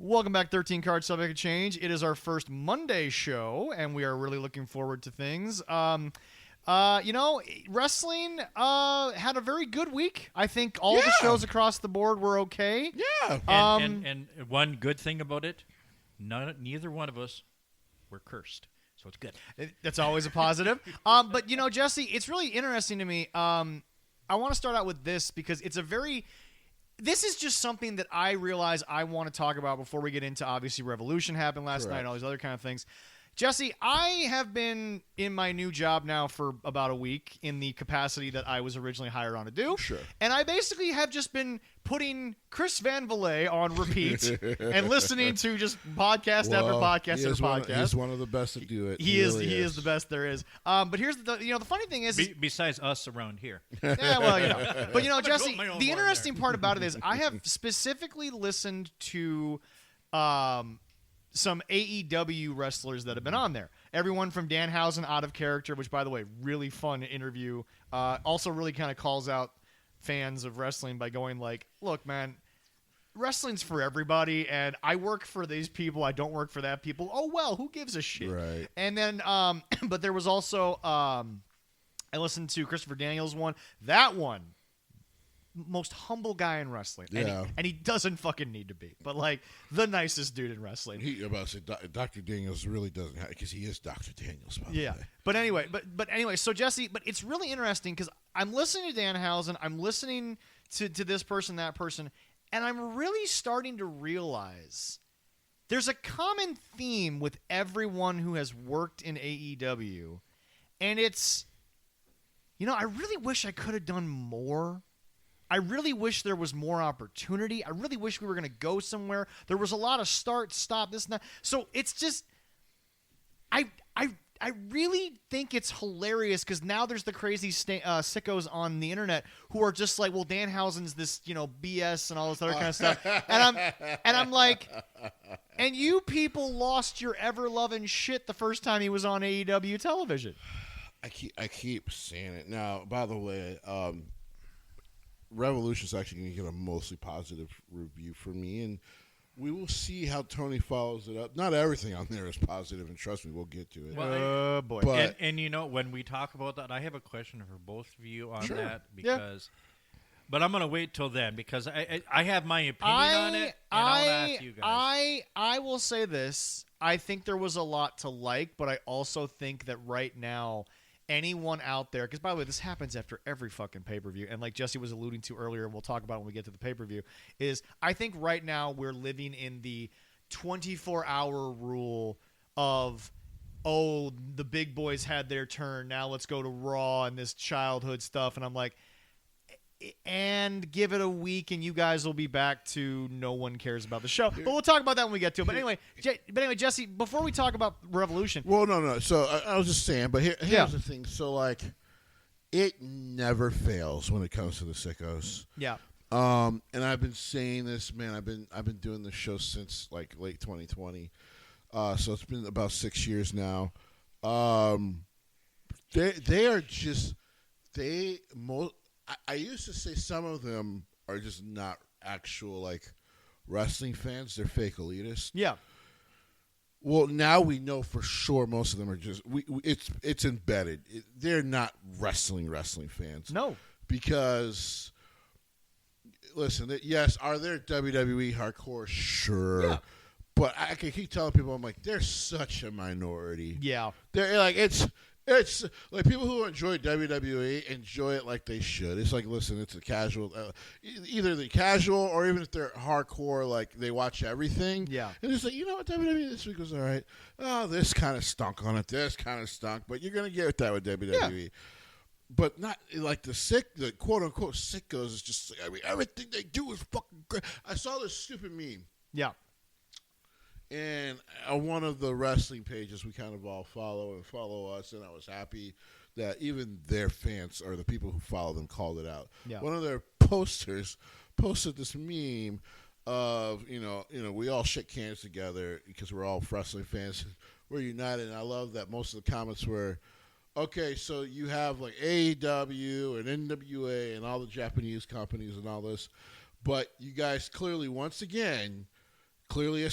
Welcome back, 13 Card Subject Change. It is our first Monday show, and we are really looking forward to things. Wrestling had a very good week. I think all the shows across the board were okay. Yeah. And one good thing about it, neither one of us were cursed. So it's good. That's always a positive. But, Jesse, it's really interesting to me. I want to start out with this because this is just something that I realize I want to talk about before we get into, obviously, Revolution happened last night and all these other kind of things. Jesse, I have been in my new job now for about a week in the capacity that I was originally hired on to do. Sure. And I basically have just been putting Chris Van Vliet on repeat and listening to just podcast after podcast after podcast. He's one of the best to do it. He is the best there is. But here's the funny thing is besides us around here. Yeah, well, But Jesse, the interesting part about it is I have specifically listened to some AEW wrestlers that have been on there. Everyone from Danhausen, Out of Character, which, by the way, really fun interview. Also really kind of calls out fans of wrestling by going like, look, man, wrestling's for everybody, and I work for these people. I don't work for that people. Oh, well, who gives a shit? Right. And then, but there was also, I listened to Christopher Daniels' one. That one, most humble guy in wrestling. Yeah. And he doesn't fucking need to be. But, like, the nicest dude in wrestling. Dr. Daniels really doesn't have, because he is Dr. Daniels, by the way. But anyway, so Jesse, but it's really interesting because I'm listening to Danhausen, I'm listening to this person, that person, and I'm really starting to realize there's a common theme with everyone who has worked in AEW, and it's, I really wish I could have done more. I really wish there was more opportunity. I really wish we were going to go somewhere. There was a lot of start, stop, this and that. So it's just, I really think it's hilarious because now there's the crazy sickos on the internet who are just like, well, Danhausen's this, BS and all this other kind of stuff. And I'm like, and you people lost your ever-loving shit the first time he was on AEW television. I keep saying it. Now, by the way, Revolution's actually going to get a mostly positive review from me, and we will see how Tony follows it up. Not everything on there is positive, and trust me, we'll get to it. Oh, boy. But, and when we talk about that, I have a question for both of you on Sure. that because, but I'm going to wait till then because I have my opinion on it, and I'll ask you guys. I will say this. I think there was a lot to like, but I also think that right now, anyone out there, because by the way, this happens after every fucking pay-per-view, and like Jesse was alluding to earlier, and we'll talk about it when we get to the pay-per-view, is I think right now we're living in the 24-hour rule of, oh, the big boys had their turn, now let's go to Raw and this childhood stuff, and I'm like, and give it a week and you guys will be back to no one cares about the show. But we'll talk about that when we get to it. But anyway, Jesse, before we talk about Revolution. Well, no. So I was just saying, but here's the thing. So, like, it never fails when it comes to the sickos. Yeah. And I've been saying this, man. I've been doing this show since like late 2020. So it's been about 6 years now. They are just I used to say some of them are just not actual, like, wrestling fans. They're fake elitists. Yeah. Well, now we know for sure most of them are just it's embedded. They're not wrestling fans. No. Because, listen, yes, are there WWE hardcore? Sure. Yeah. But I can keep telling people, I'm like, they're such a minority. Yeah. They're like, it's like people who enjoy WWE enjoy it like they should. It's like, listen, it's a casual, either the casual or even if they're hardcore, like they watch everything. Yeah. And it's like, you know what, WWE this week was all right. Oh, this kind of stunk on it. This kind of stunk. But you're going to get that with WWE. Yeah. But not like the quote unquote sickos is just, I mean, everything they do is fucking great. I saw this stupid meme. Yeah. And on one of the wrestling pages we kind of all follow us, and I was happy that even their fans or the people who follow them called it out. Yeah. One of their posters posted this meme of, we all shake hands together because we're all wrestling fans. We're united, and I love that most of the comments were, okay, so you have like AEW and NWA and all the Japanese companies and all this, but you guys clearly, once again, clearly a